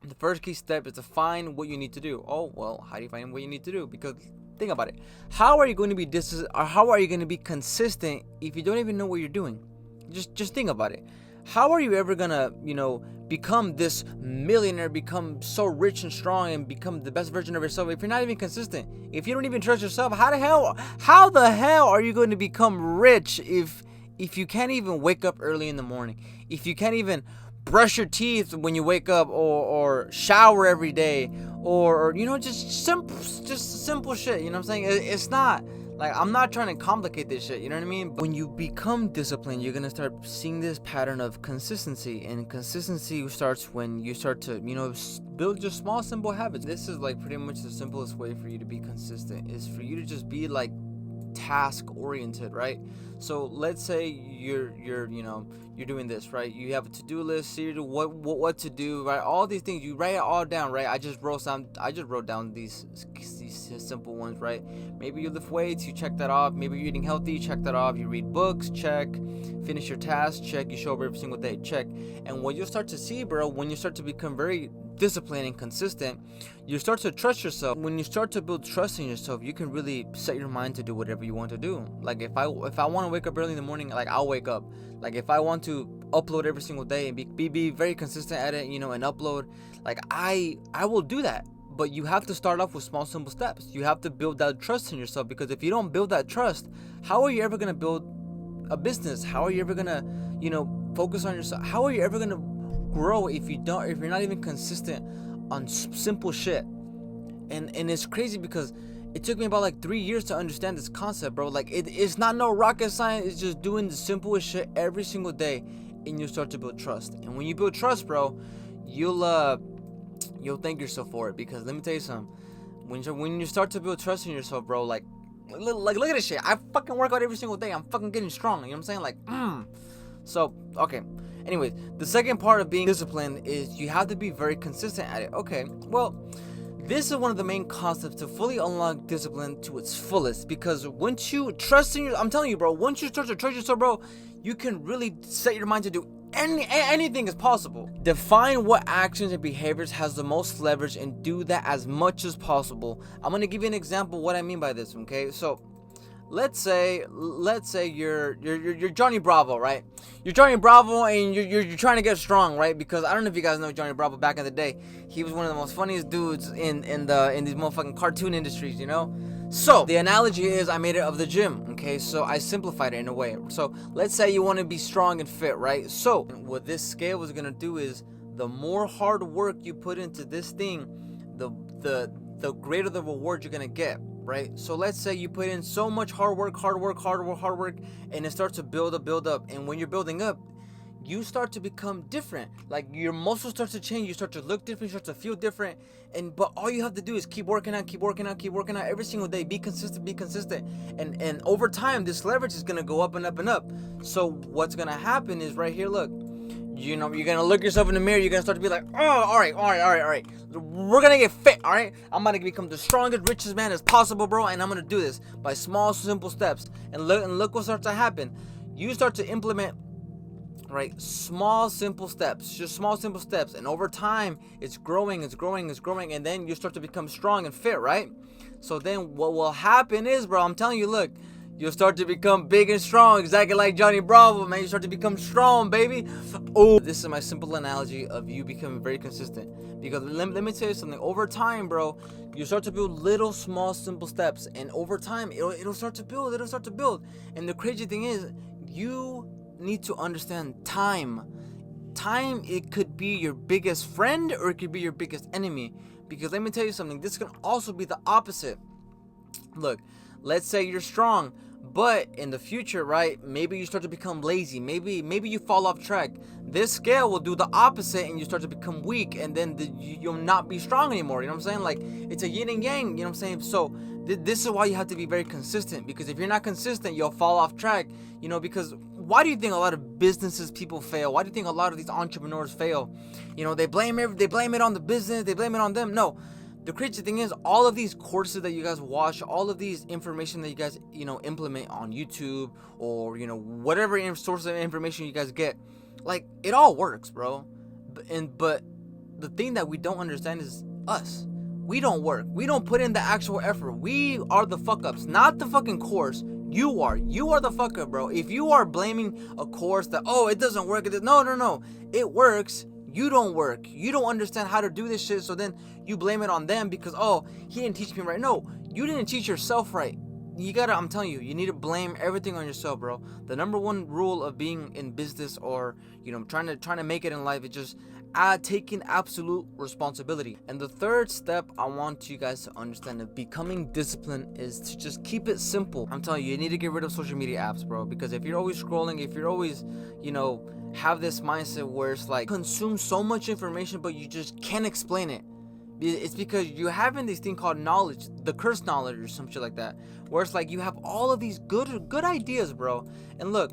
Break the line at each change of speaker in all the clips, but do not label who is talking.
The first key step is to find what you need to do. Oh, well, how do you find what you need to do? Because think about it. How are you going to be or how are you going to be consistent if you don't even know what you're doing? Just think about it. How are you ever gonna, become this millionaire, become so rich and strong, and become the best version of yourself if you're not even consistent? If you don't even trust yourself, how the hell are you going to become rich if you can't even wake up early in the morning? If you can't even brush your teeth when you wake up, or shower every day, or just simple shit, you know what I'm saying? It's not like, I'm not trying to complicate this shit, you know what I mean? But when you become disciplined, you're gonna start seeing this pattern of consistency, and consistency starts when you start to, build just small, simple habits. This is like pretty much the simplest way for you to be consistent, is for you to just be like task oriented, right? So let's say you're doing this, right? You have a to-do list, so you do what to do, right? All these things, you write it all down, right? I just wrote down these simple ones, right? Maybe you lift weights, you check that off. Maybe you're eating healthy, you check that off. You read books, check. Finish your tasks, check. You show up every single day, check. And what you'll start to see, bro, when you start to become very disciplined and consistent, you start to trust yourself. When you start to build trust in yourself, you can really set your mind to do whatever you want to do. Like if I want to wake up early in the morning, like I'll wake up. Like if I want to upload every single day and be very consistent at it, and upload, like I will do that. But you have to start off with small, simple steps. You have to build that trust in yourself, because if you don't build that trust, how are you ever gonna build a business? How are you ever gonna, focus on yourself? How are you ever gonna grow if you're not even consistent on simple shit? And it's crazy because it took me about like 3 years to understand this concept, bro. Like it's not no rocket science. It's just doing the simplest shit every single day, and you start to build trust. And when you build trust, bro, you'll thank yourself for it. Because let me tell you something. When you start to build trust in yourself, bro, like look at this shit. I fucking work out every single day. I'm fucking getting strong. You know what I'm saying? Like, So, okay. Anyways, the second part of being disciplined is you have to be very consistent at it. Okay, well, this is one of the main concepts to fully unlock discipline to its fullest. Because once you trust in I'm telling you, bro, once you start to trust yourself, bro, you can really set your mind to do anything is possible. Define what actions and behaviors has the most leverage and do that as much as possible. I'm gonna give you an example of what I mean by this. Okay, so let's say you're Johnny Bravo, right? You're Johnny Bravo, and you're trying to get strong, right? Because I don't know if you guys know Johnny Bravo. Back in the day, he was one of the most funniest dudes in these motherfucking cartoon industries, So the analogy is, I made it of the gym. Okay, so I simplified it in a way. So let's say you want to be strong and fit, right? So what this scale is gonna do is, the more hard work you put into this thing, the greater the reward you're gonna get, right? So let's say you put in so much hard work, and it starts to build up. And when you're building up, you start to become different. Like your muscles start to change, you start to look different, you start to feel different. But all you have to do is keep working out every single day. Be consistent. And over time, this leverage is gonna go up and up and up. So what's gonna happen is right here, look. You're gonna look yourself in the mirror. You're gonna start to be like, oh, all right. We're gonna get fit, all right? I'm gonna become the strongest, richest man as possible, bro. And I'm gonna do this by small, simple steps. And look what starts to happen. You start to implement, right, small, simple steps. Just small, simple steps. And over time, it's growing. And then you start to become strong and fit, right? So then what will happen is, bro, I'm telling you, look. You'll start to become big and strong, exactly like Johnny Bravo, man. You start to become strong, baby. Oh, this is my simple analogy of you becoming very consistent. Because let me tell you something. Over time, bro, you start to build little, small, simple steps, and over time, it'll start to build. And the crazy thing is, you need to understand time. Time, it could be your biggest friend or it could be your biggest enemy. Because let me tell you something. This can also be the opposite. Look. Let's say you're strong, but in the future, right, maybe you start to become lazy. Maybe you fall off track. This scale will do the opposite, and you start to become weak, and then you'll not be strong anymore. You know what I'm saying? Like, it's a yin and yang. You know what I'm saying? So this is why you have to be very consistent. Because if you're not consistent, you'll fall off track. Because why do you think a lot of people fail? Why do you think a lot of these entrepreneurs fail? They blame it on the business. They blame it on them. No. The crazy thing is, all of these courses that you guys watch, all of these information that you guys, implement on YouTube, or, whatever source of information you guys get, like, it all works, bro. But the thing that we don't understand is us. We don't work. We don't put in the actual effort. We are the fuck ups, not the fucking course. You are the fuck up, bro. If you are blaming a course that, oh, it doesn't work, no, it works. You don't work. You don't understand how to do this shit, so then you blame it on them because, oh, he didn't teach me right. No, you didn't teach yourself right. I'm telling you, you need to blame everything on yourself, bro. The number one rule of being in business or, trying to make it in life is just taking absolute responsibility. And the third step I want you guys to understand of becoming disciplined is to just keep it simple. I'm telling you need to get rid of social media apps, bro, because if you're always scrolling, if you're always, have this mindset where it's like consume so much information but you just can't explain it, it's because you're having this thing called knowledge, the cursed knowledge or some shit like that, where it's like you have all of these good ideas, bro. And look,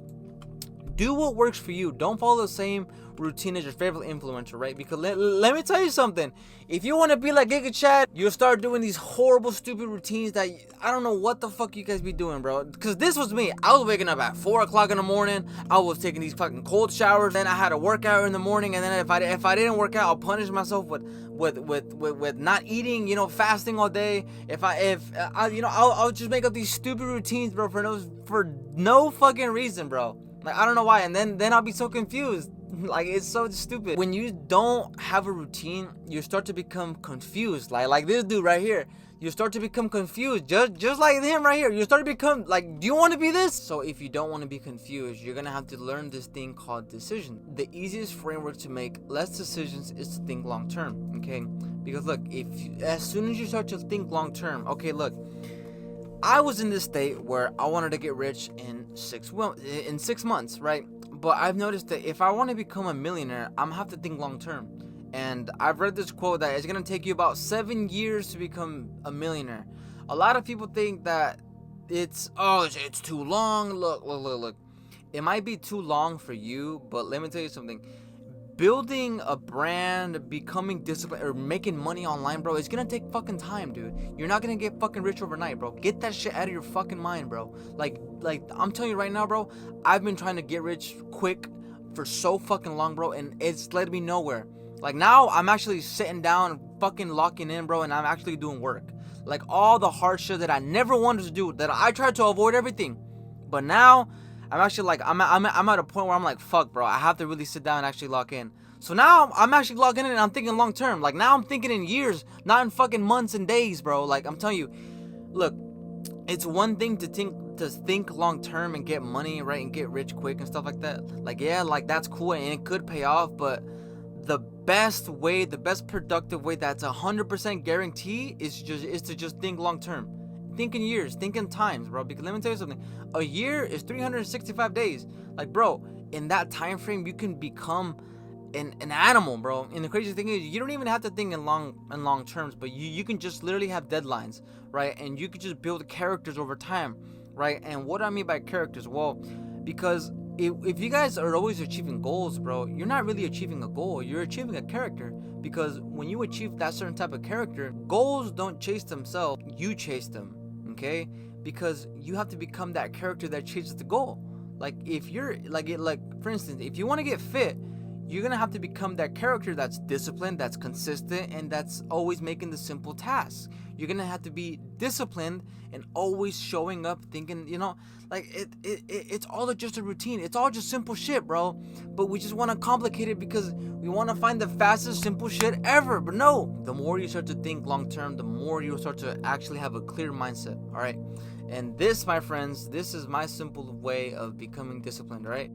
do what works for you. Don't follow the same routine as your favorite influencer, right? Because let me tell you something. If you want to be like Giga Chad, you'll start doing these horrible, stupid routines that I don't know what the fuck you guys be doing, bro. Because this was me. I was waking up at 4 o'clock in the morning. I was taking these fucking cold showers. Then I had a workout in the morning. And then if I didn't work out, I'll punish myself with not eating, fasting all day. I'll just make up these stupid routines, bro, for no fucking reason, bro. Like, I don't know why. And then I'll be so confused. Like, it's so stupid. When you don't have a routine, you start to become confused. Like this dude right here. You start to become confused. Just like him right here. You start to become like, do you want to be this? So if you don't want to be confused, you're going to have to learn this thing called decision. The easiest framework to make less decisions is to think long term. Okay? Because look, as soon as you start to think long term, okay, look, I was in this state where I wanted to get rich in 6 months, right? But I've noticed that if I want to become a millionaire, I'm gonna have to think long term. And I've read this quote that it's gonna take you about 7 years to become a millionaire. A lot of people think that it's too long. Look. It might be too long for you, but let me tell you something. Building a brand, becoming disciplined, or making money online, bro, it's gonna take fucking time, dude. You're not gonna get fucking rich overnight, bro. Get that shit out of your fucking mind, bro. Like I'm telling you right now, bro, I've been trying to get rich quick for so fucking long, bro, and it's led me nowhere. Like, now I'm actually sitting down, fucking locking in, bro, and I'm actually doing work. Like, all the hard shit that I never wanted to do, that I tried to avoid everything. But now I'm actually like, I'm at a point where I'm like, fuck, bro, I have to really sit down and actually lock in. So now I'm actually logging in and I'm thinking long term. Like, now I'm thinking in years, not in fucking months and days, bro. Like, I'm telling you, look, it's one thing to think long term and get money, right, and get rich quick and stuff like that. Like, yeah, like, that's cool and it could pay off, but the best productive way that's 100% guarantee is to just think long term. Think in years, think in times, bro. Because let me tell you something. A year is 365 days. Like, bro, in that time frame, you can become an animal, bro. And the crazy thing is, you don't even have to think in long terms, but you can just literally have deadlines, right? And you can just build characters over time, right? And what do I mean by characters? Well, because if you guys are always achieving goals, bro, you're not really achieving a goal. You're achieving a character. Because when you achieve that certain type of character, goals don't chase themselves. You chase them, okay? Because you have to become that character that chases the goal. Like, if you're like for instance, if you want to get fit, you're gonna have to become that character that's disciplined, that's consistent, and that's always making the simple tasks. You're gonna have to be disciplined and always showing up, thinking, like it's all just a routine. It's all just simple shit, bro. But we just want to complicate it because we want to find the fastest simple shit ever. But no, the more you start to think long term, the more you start to actually have a clear mindset. All right. And this, my friends, this is my simple way of becoming disciplined. All right.